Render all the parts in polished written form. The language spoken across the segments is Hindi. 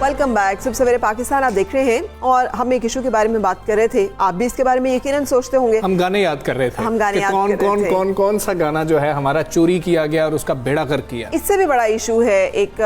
Welcome back. सुबह सवेरे पाकिस्तान आप देख रहे हैं और हम एक इशू के बारे में बात कर रहे थे। आप भी इसके बारे में यकीनन सोचते होंगे। हम गाने याद कर रहे थे, हम गाने याद कर रहे थे। कौन सा गाना जो है हमारा चोरी किया गया और उसका बेड़ा गर्क किया। इससे भी बड़ा इशू है एक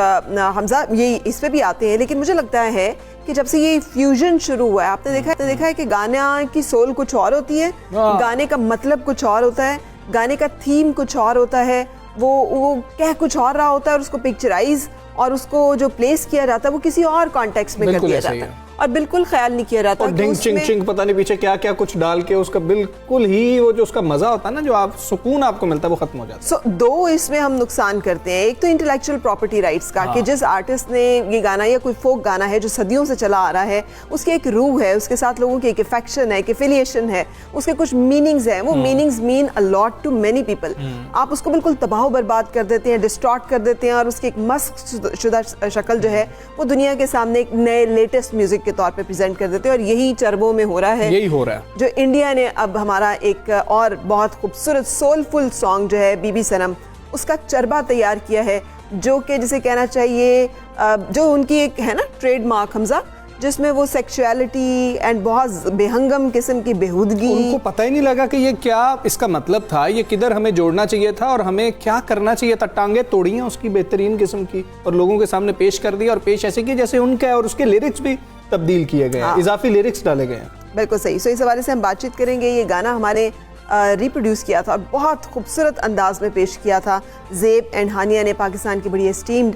हमजा, ये इस पे भी आते हैं, लेकिन मुझे लगता है कि जब से ये फ्यूजन शुरू हुआ है, आपने देखा है कि गाना की सोल कुछ और होती है, गाने का मतलब कुछ और होता है, गाने का थीम कुछ और होता है, वो कह कुछ और रहा होता है और उसको पिक्चराइज और उसको जो प्लेस किया जाता है वो किसी और कॉन्टेक्स्ट में कर दिया जाता है और बिल्कुल ख्याल नहीं किया जाता। और डिंग चिंग चिंग पता नहीं पीछे क्या क्या कुछ डाल के उसका बिल्कुल ही वो जो उसका मजा होता है ना, जो आप सुकून आपको मिलता है, वो खत्म हो जाता है। दो इसमें हम नुकसान करते हैं। एक तो इंटेलेक्चुअल प्रॉपर्टी राइट्स का, कि जिस आर्टिस्ट ने ये गाना या कोई फोक गाना है जो सदियों से चला आ रहा है, उसकी एक रूह है, उसके साथ लोगों की एक इफेक्शन है, एक एफिलिएशन है, उसके कुछ मीनिंग्स हैं, वो meanings mean a lot to many people. आप उसको बिल्कुल तबाह बर्बाद कर देते हैं, डिस्टॉर्ट कर देते हैं और उसकी एक मस्क शुदा शक्ल जो है वो दुनिया के सामने एक नए लेटेस्ट म्यूजिक के तौर पे प्रेजेंट कर देते हैं। और यही चरबों में हो रहा है, यही हो रहा है। जो इंडिया ने अब हमारा एक और बहुत खूबसूरत सोलफुल सॉन्ग जो है बीबी सनम, उसका चरबा तैयार किया है, जो कि जिसे कहना चाहिए जो उनकी एक है ना ट्रेडमार्क हमजा, जिसमें वो सेक्सुअलिटी एंड बहुत बेहंगम किस्म की बेहूदगी, उनको पता ही नहीं लगा कि ये क्या इसका मतलब था, ये किधर हमें जोड़ना चाहिए था और हमें क्या करना चाहिए था। टांगे तोड़ी हैं उसकी बेहतरीन किस्म की और लोगों के सामने पेश कर दी और पेश ऐसे की जैसे उनका है, और उसके लिरिक्स भी तब्दील किए गए हैं, इजाफी लिरिक्स डाले गए हैं। बिल्कुल सही। सो इस हवाले से हम बातचीत करेंगे। ये गाना हमारे रिप्रोड्यूस किया था और बहुत खूबसूरत अंदाज में पेश किया था ज़ेब एंड हानिया ने, पाकिस्तान की बड़ी एस्टीम्ड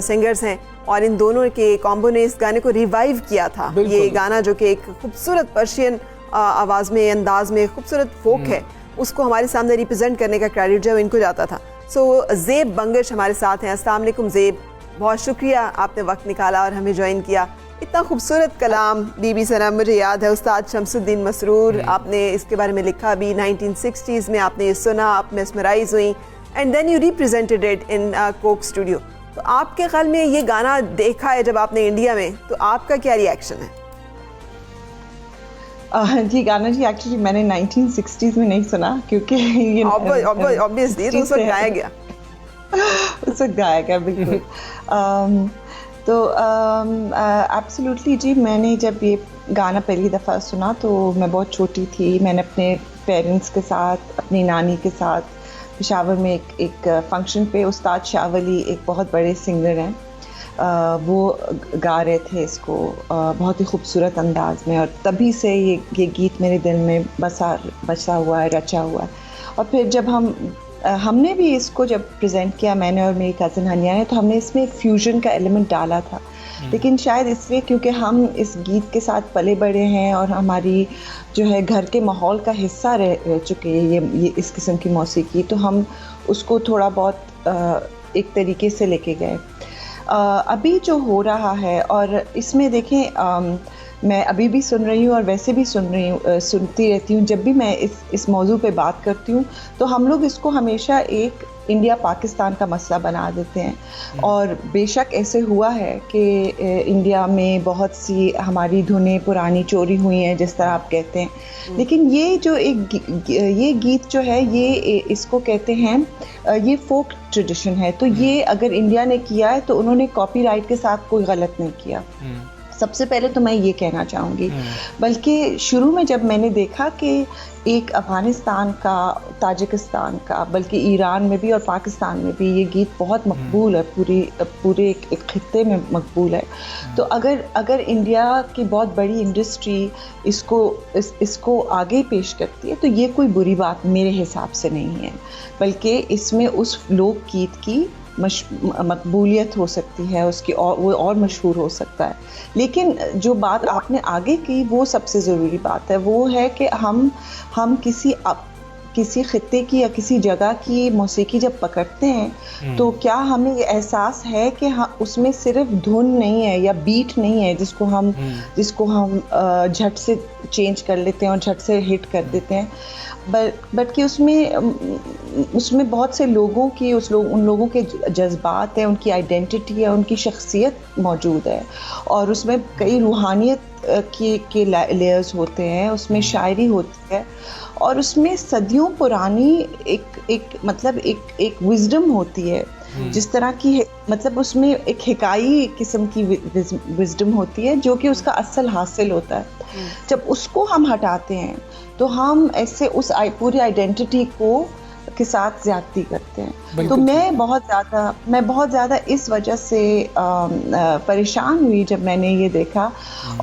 सिंगर्स हैं, और इन दोनों के कॉम्बो ने इस गाने को रिवाइव किया था। ये गाना जो कि एक खूबसूरत पर्शियन आवाज़ में, अंदाज में खूबसूरत फोक है, उसको हमारे सामने रिप्रेजेंट करने का क्रेडिट जो इनको जाता था। सो ज़ेब बंगश हमारे साथ हैं। अस्सलाम वालेकुम ज़ेब, बहुत शुक्रिया आपने वक्त निकाला और हमें ज्वाइन किया। इतना खूबसूरत कलाम बीबी सनम, मुझे याद है उस्ताद शमसुद्दीन मसरूर, आपने इसके बारे में लिखा भी 1960s में, आपने ये सुना, आप मेस्मराइज हुई and then you represented it in Coke studio. तो आपके ख्याल में ये गाना देखा है जब आपने इंडिया में, तो आपका क्या रिएक्शन है? जी गाना जी एक्चुअली मैंने 1960s में नहीं सुना, क्योंकि ये ऑब्वियसली तो उस वक्त गाया गया उस वक्त गाया गया बिल्कुल। तो एब्सोल्युटली जी, मैंने जब ये गाना पहली दफ़ा सुना तो मैं बहुत छोटी थी। मैंने अपने पेरेंट्स के साथ, अपनी नानी के साथ पेशावर में एक फंक्शन पे, उस्ताद शाह वली एक बहुत बड़े सिंगर हैं, वो गा रहे थे इसको बहुत ही खूबसूरत अंदाज में, और तभी से ये गीत मेरे दिल में बसा हुआ है, रचा हुआ है। और फिर जब हमने भी इसको जब प्रेजेंट किया, मैंने और मेरी कज़न हनिया ने, तो हमने इसमें फ्यूजन का एलिमेंट डाला था, लेकिन शायद इसलिए क्योंकि हम इस गीत के साथ पले बड़े हैं और हमारी जो है घर के माहौल का हिस्सा रह चुके हैं ये इस किस्म की मौसीकी, तो हम उसको थोड़ा बहुत एक तरीके से लेके गए। अभी जो हो रहा है, और इसमें देखें मैं अभी भी सुन रही हूँ और वैसे भी सुनती रहती हूँ, जब भी मैं इस मौजू पे बात करती हूँ तो हम लोग इसको हमेशा एक इंडिया पाकिस्तान का मसला बना देते हैं। और बेशक ऐसे हुआ है कि इंडिया में बहुत सी हमारी धुनें पुरानी चोरी हुई हैं, जिस तरह आप कहते हैं, लेकिन ये जो ये गीत जो है, ये इसको कहते हैं, ये फोक ट्रेडिशन है। तो ये अगर इंडिया ने किया है तो उन्होंने कॉपीराइट के साथ कोई गलत नहीं किया, सबसे पहले तो मैं ये कहना चाहूँगी। बल्कि शुरू में जब मैंने देखा कि एक अफ़गानिस्तान का, ताजिकिस्तान का, बल्कि ईरान में भी और पाकिस्तान में भी ये गीत बहुत मकबूल है, पूरे एक खित्ते में मकबूल है, तो अगर इंडिया की बहुत बड़ी इंडस्ट्री इसको आगे पेश करती है तो ये कोई बुरी बात मेरे हिसाब से नहीं है, बल्कि इसमें उस लोकगीत की मकबूलियत हो सकती है, उसकी वो और मशहूर हो सकता है। लेकिन जो बात आपने आगे की वो सबसे ज़रूरी बात है, वो है कि हम किसी खित्ते की या किसी जगह की मौसीकी जब पकड़ते हैं तो क्या हमें ये एहसास है कि उसमें सिर्फ धुन नहीं है या बीट नहीं है जिसको हम झट से चेंज कर लेते हैं और झट से हिट कर देते हैं, बल्कि उसमें बहुत से लोगों की उन लोगों के जज्बात हैं, उनकी आइडेंटिटी है, उनकी शख्सियत मौजूद है, और उसमें कई रूहानियत के लेयर्स होते हैं, उसमें शायरी होती है, और उसमें सदियों पुरानी एक विजडम होती है जिस तरह की मतलब उसमें एक हिकाई किस्म की विजडम होती है जो कि उसका असल हासिल होता है। जब उसको हम हटाते हैं तो हम ऐसे उस पूरी आइडेंटिटी को के साथ ज्यादती करते हैं। तो मैं बहुत ज़्यादा इस वजह से परेशान हुई जब मैंने ये देखा,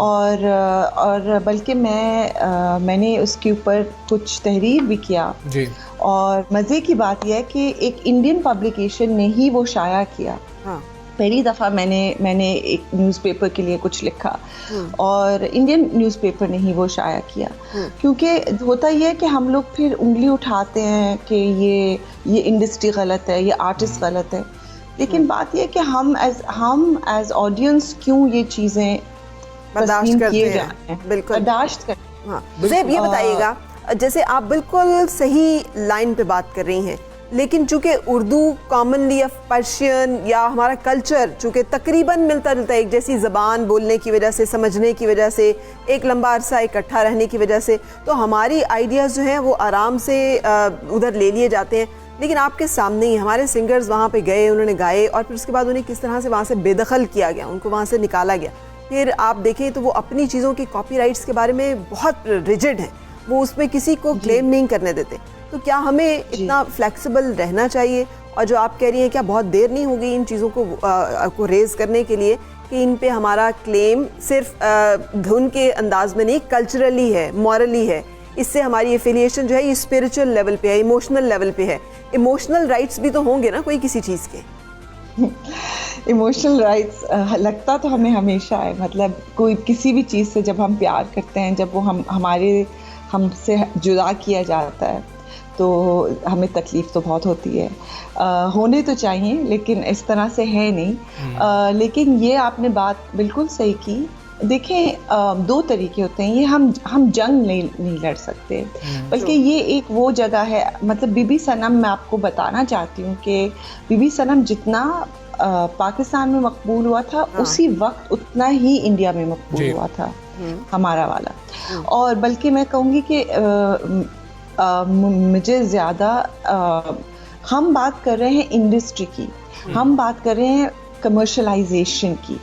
और बल्कि मैंने उसके ऊपर कुछ तहरीर भी किया जी। और मज़े की बात यह है कि एक इंडियन पब्लिकेशन ने ही वो शाया किया। हाँ। पहली दफ़ा मैंने एक न्यूज़पेपर के लिए कुछ लिखा और इंडियन न्यूज़पेपर ने ही वो शाया किया, क्योंकि होता ये है कि हम लोग फिर उंगली उठाते हैं कि ये इंडस्ट्री गलत है, ये आर्टिस्ट गलत है, लेकिन बात ये है कि हम एज ऑडियंस क्यों ये चीज़ें बर्दाश्त करते हैं, बिल्कुल बर्दाश्त करते हैं। हाँ, ज़ेब ये बताइएगा, जैसे आप बिल्कुल सही लाइन पे बात कर रही हैं, लेकिन चूंकि उर्दू कॉमनली या पर्शियन या हमारा कल्चर चूंकि तकरीबन मिलता जुलता है, एक जैसी ज़बान बोलने की वजह से, समझने की वजह से, एक लंबा अरसा इकट्ठा रहने की वजह से, तो हमारी आइडियाज़ जो हैं वो आराम से उधर ले लिए जाते हैं। लेकिन आपके सामने ही हमारे सिंगर्स वहाँ पे गए, उन्होंने गाए और फिर उसके बाद उन्हें किस तरह से वहाँ से बेदखल किया गया, उनको वहाँ से निकाला गया। फिर आप देखें तो वो अपनी चीज़ों की कॉपीराइट्स के बारे में बहुत रिजिड हैं, वो उसमें किसी को क्लेम नहीं करने देते। तो क्या हमें इतना फ्लेक्सिबल रहना चाहिए? और जो आप कह रही हैं क्या बहुत देर नहीं होगी इन चीज़ों को रेज़ करने के लिए कि इन पे हमारा क्लेम सिर्फ धुन के अंदाज में नहीं, कल्चरली है, मॉरली है, इससे हमारी एफिलिएशन जो है ये स्पिरिचुअल लेवल पे है, इमोशनल लेवल पे है। इमोशनल राइट्स भी तो होंगे ना कोई किसी चीज़ के। इमोशनल राइट्स लगता तो हमें हमेशा है, मतलब कोई किसी भी चीज़ से जब हम प्यार करते हैं, जब वो हमसे जुदा किया जाता है तो हमें तकलीफ़ तो बहुत होती है। होने तो चाहिए लेकिन इस तरह से है नहीं। लेकिन ये आपने बात बिल्कुल सही की। देखें, दो तरीके होते हैं, ये हम जंग नहीं लड़ सकते, बल्कि ये एक वो जगह है, मतलब बीबी सनम मैं आपको बताना चाहती हूँ कि बीबी सनम जितना पाकिस्तान में मकबूल हुआ था, उसी वक्त उतना ही इंडिया में मकबूल हुआ था हमारा वाला। और बल्कि मैं कहूँगी कि मुझे ज़्यादा हम बात कर रहे हैं इंडस्ट्री की, हम बात कर रहे हैं कमर्शलाइजेशन की।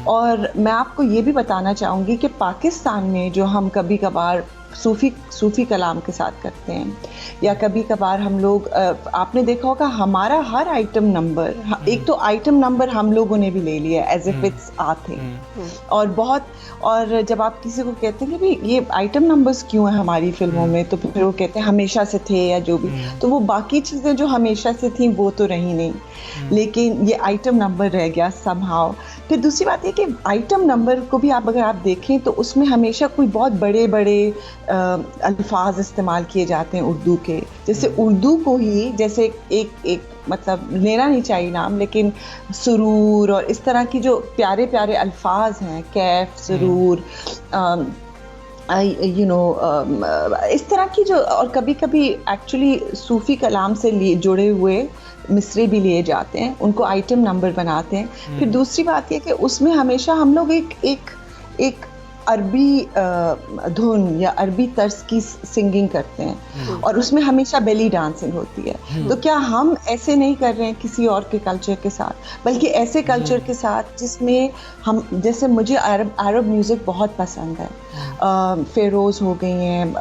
और मैं आपको ये भी बताना चाहूँगी कि पाकिस्तान में जो हम कभी कभार सूफ़ी कलाम के साथ करते हैं, या कभी कभार हम लोग, आपने देखा होगा हमारा हर आइटम नंबर, एक तो आइटम नंबर हम लोगों ने भी ले लिया as if it's a thing. और जब आप किसी को कहते हैं कि भाई ये आइटम नंबर्स क्यों हैं हमारी फिल्मों में, तो फिर वो कहते हैं हमेशा से थे या जो भी, तो वो बाकी चीज़ें जो हमेशा से थी वो तो रही नहीं, लेकिन ये आइटम नंबर रह गया समहाउ। फिर दूसरी बात है कि आइटम नंबर को भी अगर आप देखें तो उसमें हमेशा कोई बहुत बड़े बड़े अल्फाज इस्तेमाल किए जाते हैं उर्दू के, जैसे उर्दू को ही जैसे एक मतलब लेना नहीं चाहिए नाम, लेकिन सुरूर और इस तरह की जो प्यारे प्यारे अल्फाज हैं, कैफ, सुरूर, इस तरह की जो, और कभी कभी एक्चुअली सूफ़ी कलाम से जुड़े हुए मिसरे भी लिए जाते हैं, उनको आइटम नंबर बनाते हैं। फिर दूसरी बात यह कि उसमें हमेशा हम लोग एक अरबी धुन या अरबी तर्ज की सिंगिंग करते हैं, और उसमें हमेशा बेली डांसिंग होती है। तो क्या हम ऐसे नहीं कर रहे हैं किसी और के कल्चर के साथ, बल्कि ऐसे कल्चर के साथ जिसमें हम, जैसे मुझे अरब म्यूज़िक बहुत पसंद है, फेरोज़ हो गई हैं,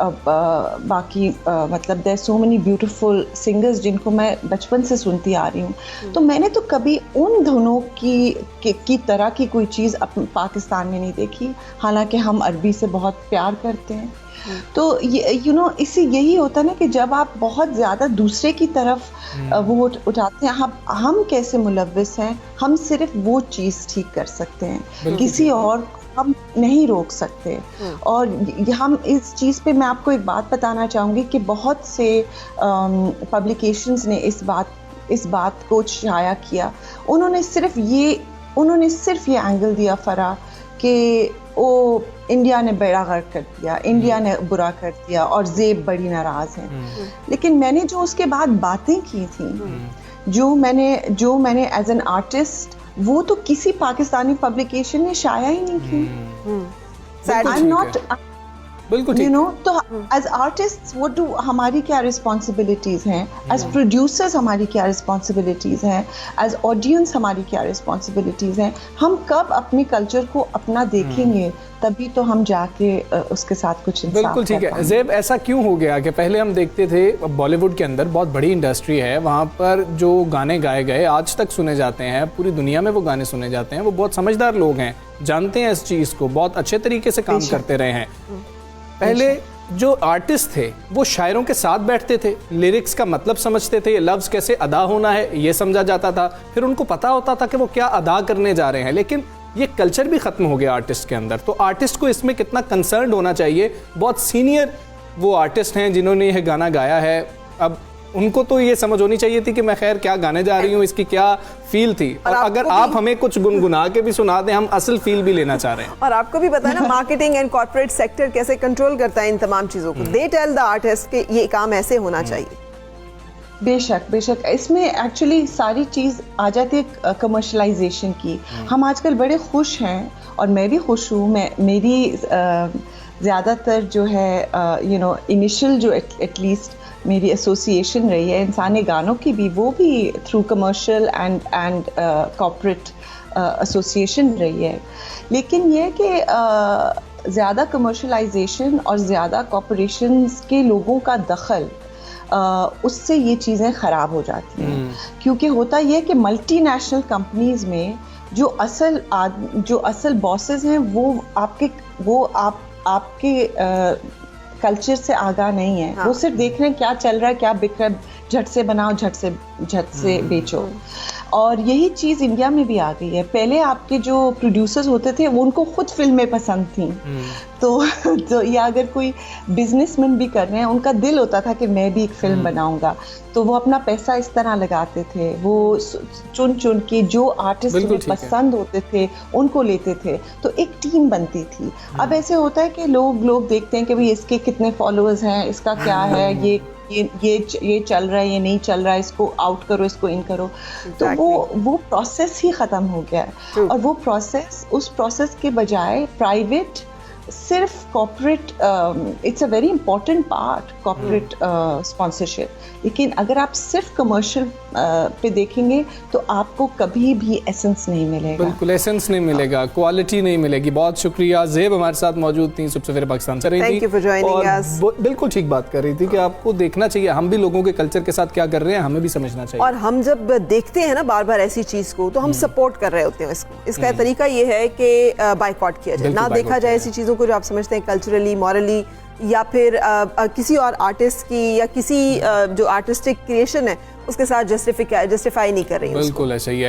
बाकी मतलब there so many beautiful singers जिनको मैं बचपन से सुनती आ रही हूँ। तो मैंने तो कभी उन धुनों की तरह की कोई चीज़ पाकिस्तान में नहीं देखी, हालांकि हम अरबी से बहुत प्यार करते हैं। तो इससे यही होता है ना कि जब आप बहुत ज़्यादा दूसरे की तरफ वो उठाते हैं, हम कैसे मुलव्विस हैं, हम सिर्फ वो चीज़ ठीक कर सकते हैं, किसी और हम नहीं रोक सकते। और हम इस चीज़ पे मैं आपको एक बात बताना चाहूँगी कि बहुत से पब्लिकेशंस ने इस बात को शाया किया। उन्होंने सिर्फ ये एंगल दिया फरा कि वो इंडिया ने बेड़ा गर्क कर दिया, इंडिया ने बुरा कर दिया और ज़ेब बड़ी नाराज़ हैं। लेकिन मैंने जो उसके बाद बातें की थी, जो मैंने एज एन आर्टिस्ट, वो तो किसी पाकिस्तानी पब्लिकेशन ने शाया ही नहीं की। बिल्कुल ठीक। यू नो, तो एज आर्टिस्ट वो डू, हमारी क्या रिस्पॉन्सिबिलिटीज हैं, एज प्रोड्यूसर्स हमारी क्या रिस्पॉन्सिबिलिटीज हैं, एज ऑडियंस हमारी क्या रिस्पॉन्सिबिलिटीज हैं। हम कब अपने कल्चर को अपना देखेंगे, तभी तो हम जाके उसके साथ कुछ इंसाफ बिल्कुल ठीक कर है। पाएंगे। ज़ेब, ऐसा क्यों हो गया कि पहले हम देखते थे बॉलीवुड के अंदर बहुत बड़ी इंडस्ट्री है, वहाँ पर जो गाने गाए गए आज तक सुने जाते हैं, पूरी दुनिया में वो गाने सुने जाते हैं, वो बहुत समझदार लोग हैं, जानते हैं इस चीज़ को, बहुत अच्छे तरीके से काम करते रहे हैं। पहले जो आर्टिस्ट थे वो शायरों के साथ बैठते थे, लिरिक्स का मतलब समझते थे, लफ्ज़ कैसे अदा होना है ये समझा जाता था, फिर उनको पता होता था कि वो क्या अदा करने जा रहे हैं। लेकिन ये कल्चर भी ख़त्म हो गया आर्टिस्ट के अंदर। तो आर्टिस्ट को इसमें कितना कंसर्न होना चाहिए। बहुत सीनियर वो आर्टिस्ट हैं जिन्होंने यह गाना गाया है, अब उनको तो ये समझ होनी चाहिए थी कि मैं खैर क्या गाने जा रही हूँ, इसकी क्या फील थी। और अगर आप हमें कुछ गुनगुना के भी सुना दें, हम असल फील भी लेना चाह रहे हैं। और आपको भी पता है ना मार्केटिंग एंड कॉर्पोरेट सेक्टर कैसे कंट्रोल करता है इन तमाम चीज़ों को। दे टेल द आर्टिस्ट कि ये काम ऐसे होना चाहिए। बेशक बेशक, इसमें एक्चुअली सारी चीज़ आ जाती है कमर्शलाइजेशन की। हम आजकल बड़े खुश हैं और मैं भी खुश हूँ। मेरी ज़्यादातर जो है यू नो इनिशियल जो एटलीस्ट मेरी एसोसिएशन रही है इंसानी गानों की भी, वो भी through commercial and corporate association रही है। लेकिन ये कि ज़्यादा कमर्शलाइजेशन और ज़्यादा कॉर्पोरेशंस के लोगों का दखल, उससे ये चीज़ें ख़राब हो जाती हैं। क्योंकि होता ये कि मल्टीनेशनल कंपनीज़ में जो असल बॉसेस हैं वो आपके कल्चर से आगाह नहीं है। वो सिर्फ देख रहे हैं क्या चल रहा है, क्या बिक रहा है, झट से बनाओ, झट से बेचो। और यही चीज़ इंडिया में भी आ गई है। पहले आपके जो प्रोड्यूसर्स होते थे वो उनको खुद फिल्में पसंद थी, तो या अगर कोई बिजनेसमैन भी कर रहे हैं, उनका दिल होता था कि मैं भी एक फिल्म बनाऊंगा, तो वो अपना पैसा इस तरह लगाते थे। वो चुन के जो आर्टिस्ट उन्हें पसंद होते थे उनको लेते थे, तो एक टीम बनती थी। अब ऐसे होता है कि लोग देखते हैं कि भाई इसके कितने फॉलोअर्स हैं, इसका क्या है, ये चल रहा है, ये नहीं चल रहा है, इसको आउट करो, इसको इन करो। तो वो प्रोसेस ही ख़त्म हो गया है। और वो उस प्रोसेस के बजाय प्राइवेट, सिर्फ corporate, it's a very important part corporate sponsorship. लेकिन अगर आप सिर्फ कमर्शियल पे देखेंगे तो आपको कभी भी एसेंस नहीं मिलेगा। बिल्कुल एसेंस नहीं मिलेगा, क्वालिटी नहीं मिलेगी। बहुत शुक्रिया। ज़ेब हमारे साथ मौजूद थी, सुबह सवेरे पाकिस्तान से रही थी। Thank you for joining us. बिल्कुल ठीक बात कर रही थी कि आपको देखना चाहिए, हम भी लोगों के कल्चर के साथ क्या कर रहे हैं हमें भी समझना चाहिए। और हम जब देखते हैं ना बार बार ऐसी चीज़ को, तो हम सपोर्ट कर रहे होते हैं इसको। इसका तरीका ये है कि बायकॉट किया जाए, ना देखा जाए ऐसी चीज़ों को जो आप समझते हैं कल्चरली, मॉरली, या फिर किसी और आर्टिस्ट की या किसी जो आर्टिस्टिक क्रिएशन है उसके साथ जस्टिफाई नहीं कर रही। बिल्कुल ऐसा ही है।